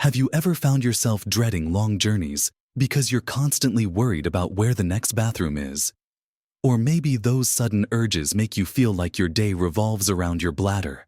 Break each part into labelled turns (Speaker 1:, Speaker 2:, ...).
Speaker 1: Have you ever found yourself dreading long journeys because you're constantly worried about where the next bathroom is? Or maybe those sudden urges make you feel like your day revolves around your bladder,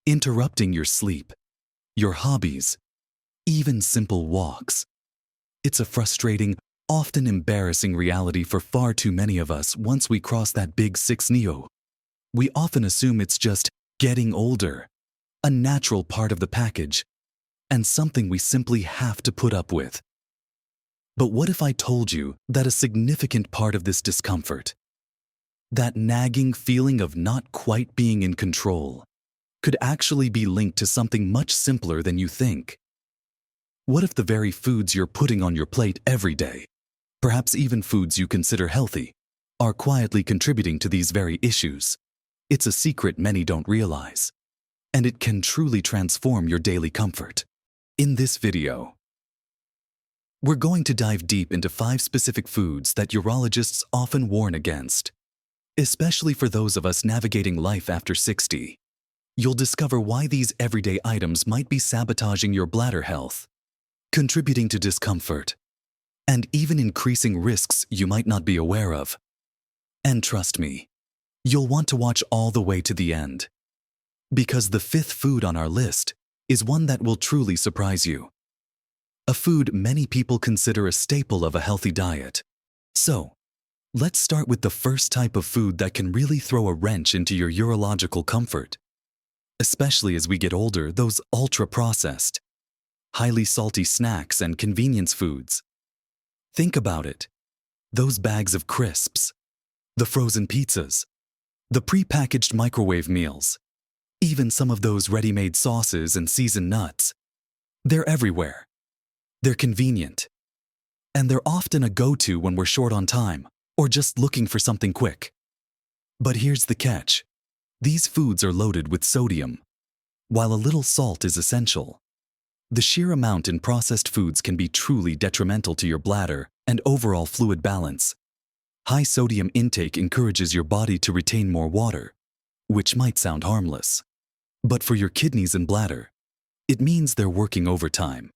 Speaker 1: interrupting your sleep, your hobbies, even simple walks. It's a frustrating, often embarrassing reality for far too many of us once we cross that big 6 neo. We often assume it's just getting older, a natural part of the package, and something we simply have to put up with. But what if I told you that a significant part of this discomfort, that nagging feeling of not quite being in control, could actually be linked to something much simpler than you think? What if the very foods you're putting on your plate every day, perhaps even foods you consider healthy, are quietly contributing to these very issues? It's a secret many don't realize, and it can truly transform your daily comfort. In this video, we're going to dive deep into 5 specific foods that urologists often warn against, especially for those of us navigating life after 60. You'll discover why these everyday items might be sabotaging your bladder health, contributing to discomfort, and even increasing risks you might not be aware of. And trust me, you'll want to watch all the way to the end, because the 5th food on our list is one that will truly surprise you. A food many people consider a staple of a healthy diet. So, let's start with the first type of food that can really throw a wrench into your urological comfort. Especially as we get older, those ultra-processed, highly salty snacks and convenience foods. Think about it. Those bags of crisps, the frozen pizzas, the pre-packaged microwave meals, even some of those ready-made sauces and seasoned nuts. They're everywhere. They're convenient. And they're often a go-to when we're short on time or just looking for something quick. But here's the catch. These foods are loaded with sodium. While a little salt is essential, the sheer amount in processed foods can be truly detrimental to your bladder and overall fluid balance. High sodium intake encourages your body to retain more water, which might sound harmless. But for your kidneys and bladder, it means they're working overtime.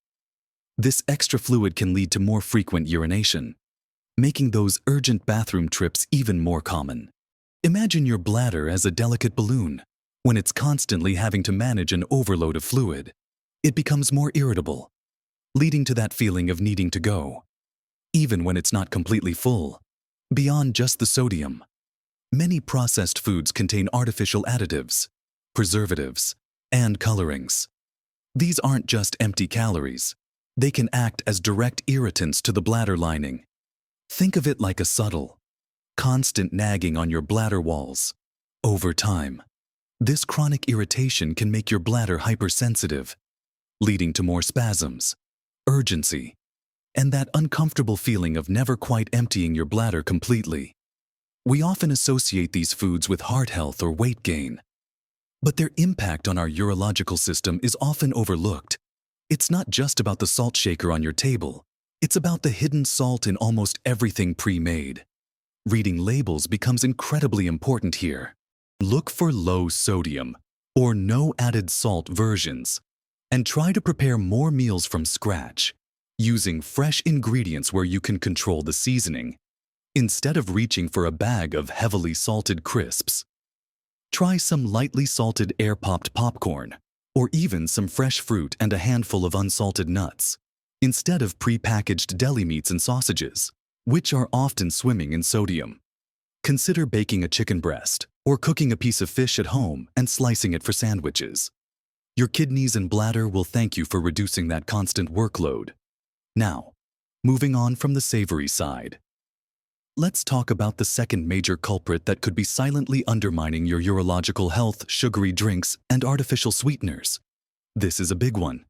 Speaker 1: This extra fluid can lead to more frequent urination, making those urgent bathroom trips even more common. Imagine your bladder as a delicate balloon. When it's constantly having to manage an overload of fluid, it becomes more irritable, leading to that feeling of needing to go, even when it's not completely full. Beyond just the sodium, many processed foods contain artificial additives, preservatives, and colorings. These aren't just empty calories. They can act as direct irritants to the bladder lining. Think of it like a subtle, constant nagging on your bladder walls. Over time, this chronic irritation can make your bladder hypersensitive, leading to more spasms, urgency, and that uncomfortable feeling of never quite emptying your bladder completely. We often associate these foods with heart health or weight gain, but their impact on our urological system is often overlooked. It's not just about the salt shaker on your table. It's about the hidden salt in almost everything pre-made. Reading labels becomes incredibly important here. Look for low sodium or no added salt versions, and try to prepare more meals from scratch, using fresh ingredients where you can control the seasoning, instead of reaching for a bag of heavily salted crisps. Try some lightly salted air-popped popcorn, or even some fresh fruit and a handful of unsalted nuts, instead of pre-packaged deli meats and sausages, which are often swimming in sodium. Consider baking a chicken breast or cooking a piece of fish at home and slicing it for sandwiches. Your kidneys and bladder will thank you for reducing that constant workload. Now, moving on from the savory side, let's talk about the second major culprit that could be silently undermining your urological health: sugary drinks and artificial sweeteners. This is a big one.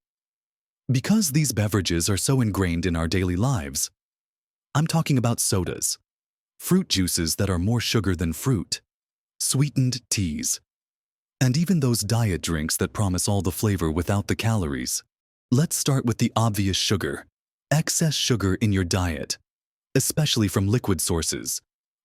Speaker 1: Because these beverages are so ingrained in our daily lives, I'm talking about sodas, fruit juices that are more sugar than fruit, sweetened teas, and even those diet drinks that promise all the flavor without the calories. Let's start with the obvious sugar. Excess sugar in your diet, especially from liquid sources,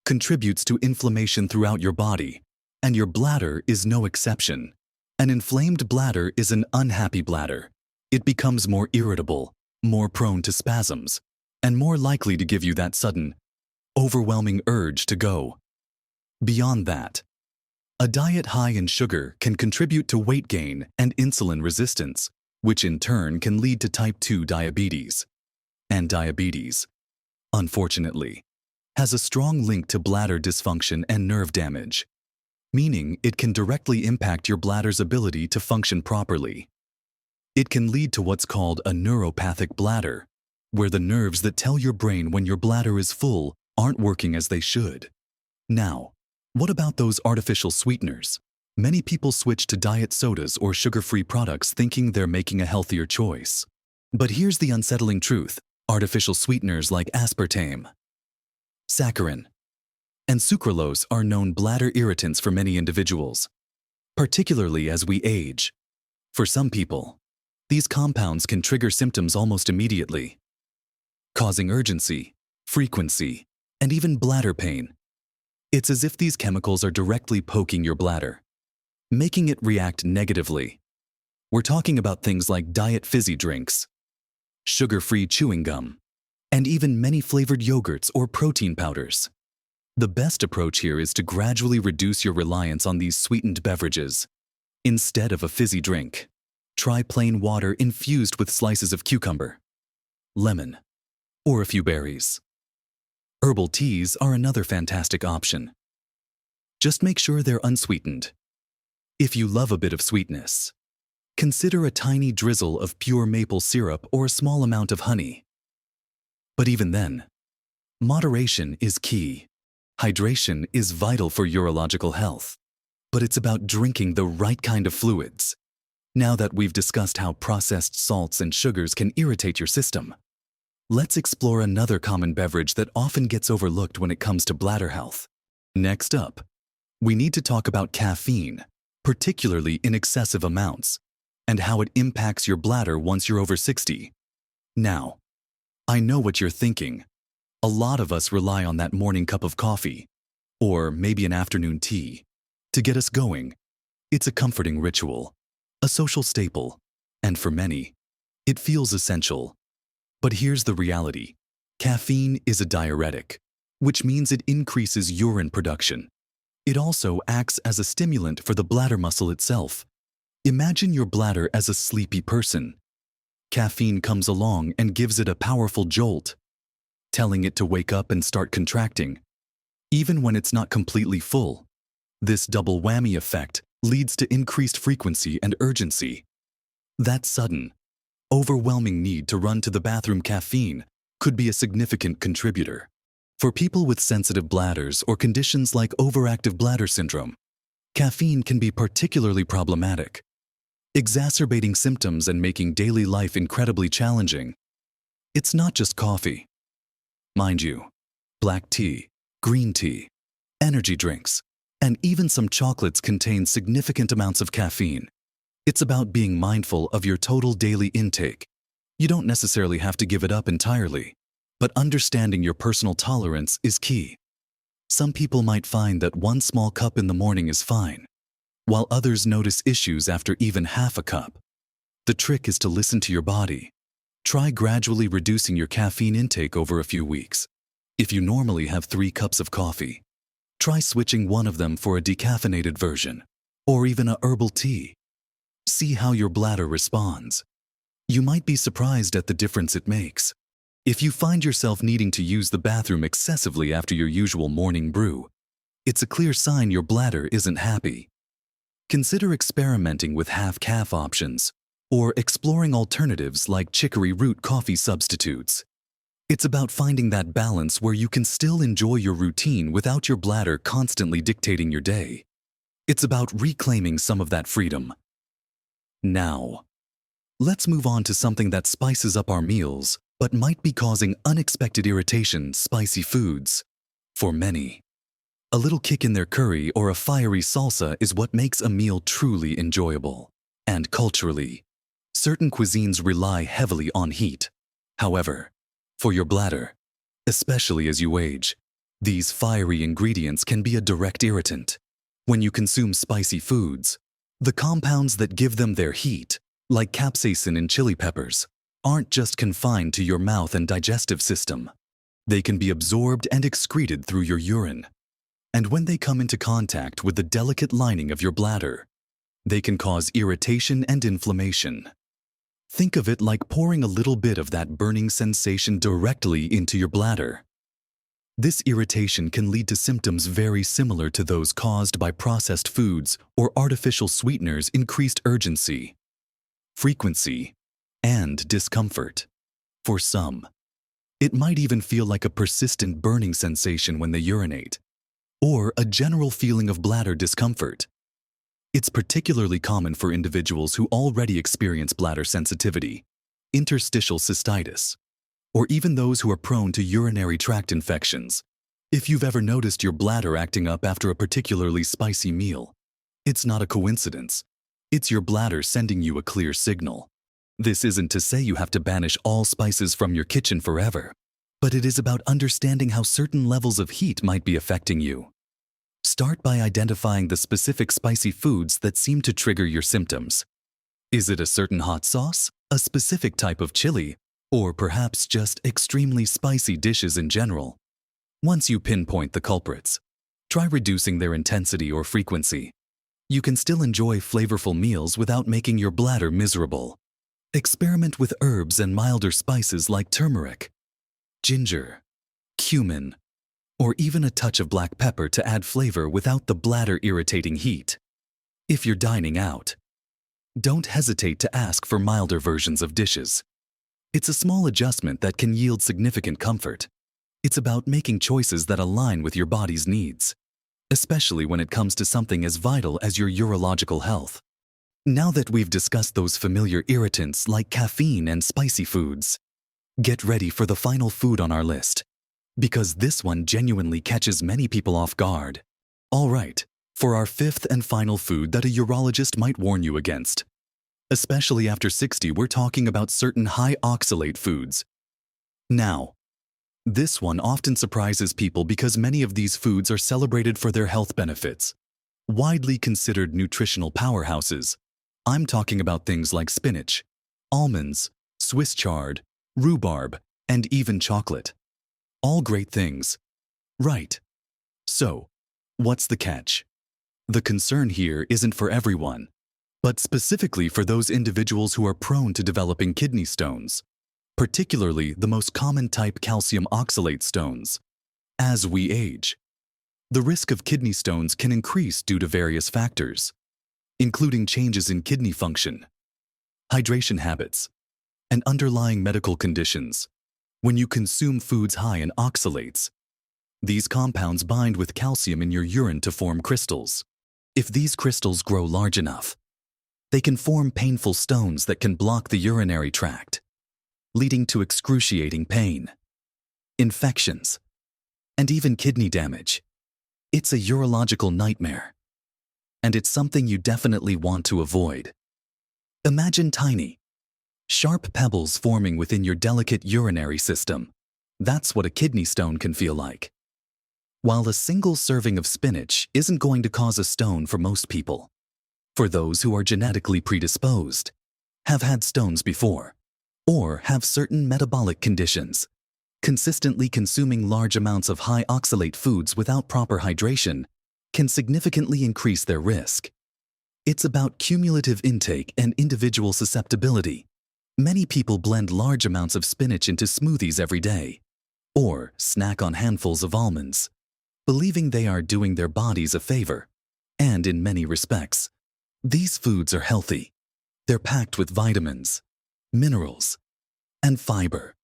Speaker 1: contributes to inflammation throughout your body, and your bladder is no exception. An inflamed bladder is an unhappy bladder, It becomes more irritable, more prone to spasms, and more likely to give you that sudden, overwhelming urge to go. Beyond that, a diet high in sugar can contribute to weight gain and insulin resistance, which in turn can lead to type 2 diabetes. And diabetes, unfortunately, has a strong link to bladder dysfunction and nerve damage, meaning it can directly impact your bladder's ability to function properly. It can lead to what's called a neuropathic bladder, where the nerves that tell your brain when your bladder is full aren't working as they should. Now, what about those artificial sweeteners? Many people switch to diet sodas or sugar-free products thinking they're making a healthier choice. But here's the unsettling truth. Artificial sweeteners like aspartame, saccharin, and sucralose are known bladder irritants for many individuals, particularly as we age. For some people, these compounds can trigger symptoms almost immediately, causing urgency, frequency, and even bladder pain. It's as if these chemicals are directly poking your bladder, making it react negatively. We're talking about things like diet fizzy drinks, sugar-free chewing gum, and even many flavored yogurts or protein powders. The best approach here is to gradually reduce your reliance on these sweetened beverages. Instead of a fizzy drink, try plain water infused with slices of cucumber, lemon, or a few berries. Herbal teas are another fantastic option. Just make sure they're unsweetened. If you love a bit of sweetness, consider a tiny drizzle of pure maple syrup or a small amount of honey. But even then, moderation is key. Hydration is vital for urological health, but it's about drinking the right kind of fluids. Now that we've discussed how processed salts and sugars can irritate your system, let's explore another common beverage that often gets overlooked when it comes to bladder health. Next up, we need to talk about caffeine, particularly in excessive amounts, and how it impacts your bladder once you're over 60. Now, I know what you're thinking. A lot of us rely on that morning cup of coffee, or maybe an afternoon tea, to get us going. It's a comforting ritual, a social staple, and for many, it feels essential. But here's the reality. Caffeine is a diuretic, which means it increases urine production. It also acts as a stimulant for the bladder muscle itself. Imagine your bladder as a sleepy person. Caffeine comes along and gives it a powerful jolt, telling it to wake up and start contracting, even when it's not completely full. This double whammy effect leads to increased frequency and urgency. That sudden, overwhelming need to run to the bathroom caffeine could be a significant contributor. For people with sensitive bladders or conditions like overactive bladder syndrome, caffeine can be particularly problematic, exacerbating symptoms and making daily life incredibly challenging. It's not just coffee. Mind you, black tea, green tea, energy drinks, and even some chocolates contain significant amounts of caffeine. It's about being mindful of your total daily intake. You don't necessarily have to give it up entirely, but understanding your personal tolerance is key. Some people might find that one small cup in the morning is fine, while others notice issues after even half a cup. The trick is to listen to your body. Try gradually reducing your caffeine intake over a few weeks. If you normally have 3 cups of coffee, try switching one of them for a decaffeinated version, or even a herbal tea. See how your bladder responds. You might be surprised at the difference it makes. If you find yourself needing to use the bathroom excessively after your usual morning brew, it's a clear sign your bladder isn't happy. Consider experimenting with half-caff options, or exploring alternatives like chicory root coffee substitutes. It's about finding that balance where you can still enjoy your routine without your bladder constantly dictating your day. It's about reclaiming some of that freedom. Now, let's move on to something that spices up our meals, but might be causing unexpected irritation: spicy foods. For many, a little kick in their curry or a fiery salsa is what makes a meal truly enjoyable. And culturally, certain cuisines rely heavily on heat. However, for your bladder, especially as you age, these fiery ingredients can be a direct irritant. When you consume spicy foods, the compounds that give them their heat like capsaicin in chili peppers, aren't just confined to your mouth and digestive system. They can be absorbed and excreted through your urine. And when they come into contact with the delicate lining of your bladder, they can cause irritation and inflammation. Think of it like pouring a little bit of that burning sensation directly into your bladder. This irritation can lead to symptoms very similar to those caused by processed foods or artificial sweeteners: increased urgency, frequency, and discomfort. For some, it might even feel like a persistent burning sensation when they urinate, or a general feeling of bladder discomfort. It's particularly common for individuals who already experience bladder sensitivity, interstitial cystitis, or even those who are prone to urinary tract infections. If you've ever noticed your bladder acting up after a particularly spicy meal, it's not a coincidence. It's your bladder sending you a clear signal. This isn't to say you have to banish all spices from your kitchen forever, but it is about understanding how certain levels of heat might be affecting you. Start by identifying the specific spicy foods that seem to trigger your symptoms. Is it a certain hot sauce, a specific type of chili, or perhaps just extremely spicy dishes in general? Once you pinpoint the culprits, try reducing their intensity or frequency. You can still enjoy flavorful meals without making your bladder miserable. Experiment with herbs and milder spices like turmeric, ginger, cumin, or even a touch of black pepper to add flavor without the bladder-irritating heat. If you're dining out, don't hesitate to ask for milder versions of dishes. It's a small adjustment that can yield significant comfort. It's about making choices that align with your body's needs, especially when it comes to something as vital as your urological health. Now that we've discussed those familiar irritants like caffeine and spicy foods, get ready for the final food on our list, because this one genuinely catches many people off guard. All right, for our fifth and final food that a urologist might warn you against. Especially after 60, we're talking about certain high oxalate foods. Now, this one often surprises people because many of these foods are celebrated for their health benefits, widely considered nutritional powerhouses. I'm talking about things like spinach, almonds, Swiss chard, rhubarb, and even chocolate. All great things, right? So, what's the catch? The concern here isn't for everyone, but specifically for those individuals who are prone to developing kidney stones, particularly the most common type calcium oxalate stones. As we age, the risk of kidney stones can increase due to various factors, including changes in kidney function, hydration habits, and underlying medical conditions. When you consume foods high in oxalates, these compounds bind with calcium in your urine to form crystals. If these crystals grow large enough, they can form painful stones that can block the urinary tract, leading to excruciating pain, infections, and even kidney damage. It's a urological nightmare, and it's something you definitely want to avoid. Imagine tiny, sharp pebbles forming within your delicate urinary system. That's what a kidney stone can feel like. While a single serving of spinach isn't going to cause a stone for most people, for those who are genetically predisposed, have had stones before, or have certain metabolic conditions, consistently consuming large amounts of high oxalate foods without proper hydration can significantly increase their risk. It's about cumulative intake and individual susceptibility. Many people blend large amounts of spinach into smoothies every day, or snack on handfuls of almonds, believing they are doing their bodies a favor. And in many respects, these foods are healthy. They're packed with vitamins, minerals, and fiber.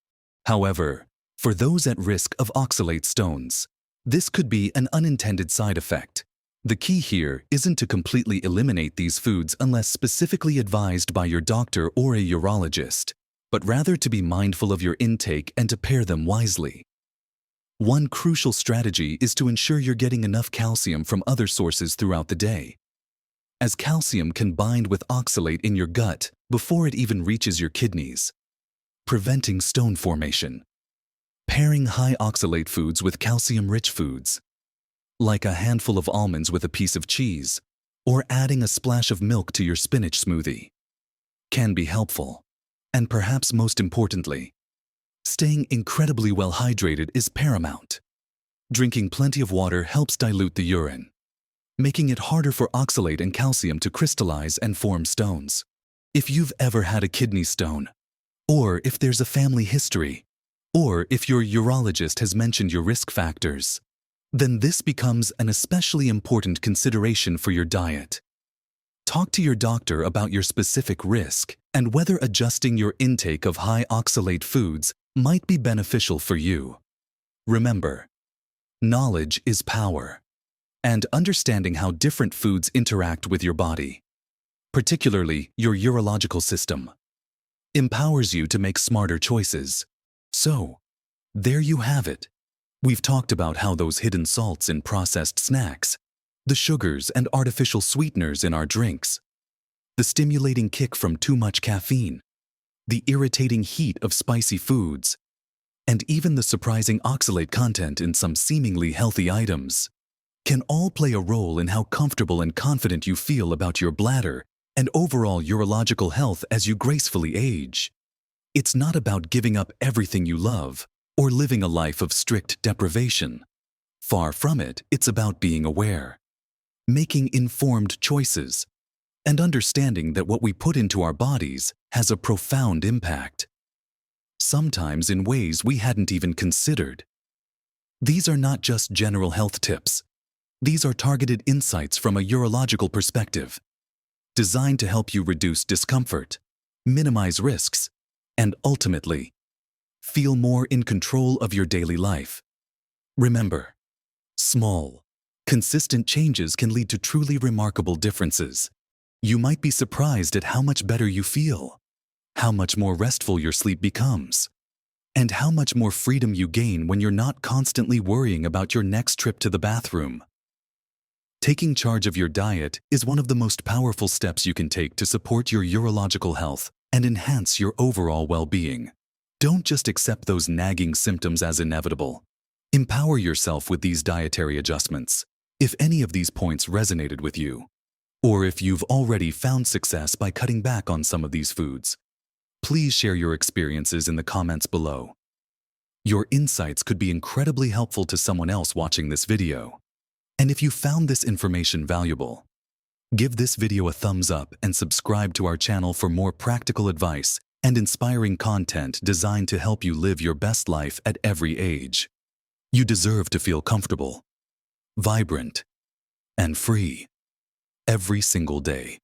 Speaker 1: However, for those at risk of oxalate stones, this could be an unintended side effect. The key here isn't to completely eliminate these foods unless specifically advised by your doctor or a urologist, but rather to be mindful of your intake and to pair them wisely. One crucial strategy is to ensure you're getting enough calcium from other sources throughout the day, as calcium can bind with oxalate in your gut before it even reaches your kidneys, preventing stone formation. Pairing high oxalate foods with calcium-rich foods, like a handful of almonds with a piece of cheese, or adding a splash of milk to your spinach smoothie, can be helpful. And perhaps most importantly, staying incredibly well hydrated is paramount. Drinking plenty of water helps dilute the urine, making it harder for oxalate and calcium to crystallize and form stones. If you've ever had a kidney stone, or if there's a family history, or if your urologist has mentioned your risk factors, then this becomes an especially important consideration for your diet. Talk to your doctor about your specific risk and whether adjusting your intake of high oxalate foods might be beneficial for you. Remember, knowledge is power, and understanding how different foods interact with your body, particularly your urological system, empowers you to make smarter choices. So, there you have it. We've talked about how those hidden salts in processed snacks, the sugars and artificial sweeteners in our drinks, the stimulating kick from too much caffeine, the irritating heat of spicy foods, and even the surprising oxalate content in some seemingly healthy items, can all play a role in how comfortable and confident you feel about your bladder and overall urological health as you gracefully age. It's not about giving up everything you love or living a life of strict deprivation. Far from it, it's about being aware, making informed choices, and understanding that what we put into our bodies has a profound impact, sometimes in ways we hadn't even considered. These are not just general health tips. These are targeted insights from a urological perspective, designed to help you reduce discomfort, minimize risks, and ultimately, feel more in control of your daily life. Remember, small, consistent changes can lead to truly remarkable differences. You might be surprised at how much better you feel, how much more restful your sleep becomes, and how much more freedom you gain when you're not constantly worrying about your next trip to the bathroom. Taking charge of your diet is one of the most powerful steps you can take to support your urological health and enhance your overall well-being. Don't just accept those nagging symptoms as inevitable. Empower yourself with these dietary adjustments. If any of these points resonated with you, or if you've already found success by cutting back on some of these foods, please share your experiences in the comments below. Your insights could be incredibly helpful to someone else watching this video. And if you found this information valuable, give this video a thumbs up and subscribe to our channel for more practical advice and inspiring content designed to help you live your best life at every age. You deserve to feel comfortable, vibrant, and free every single day.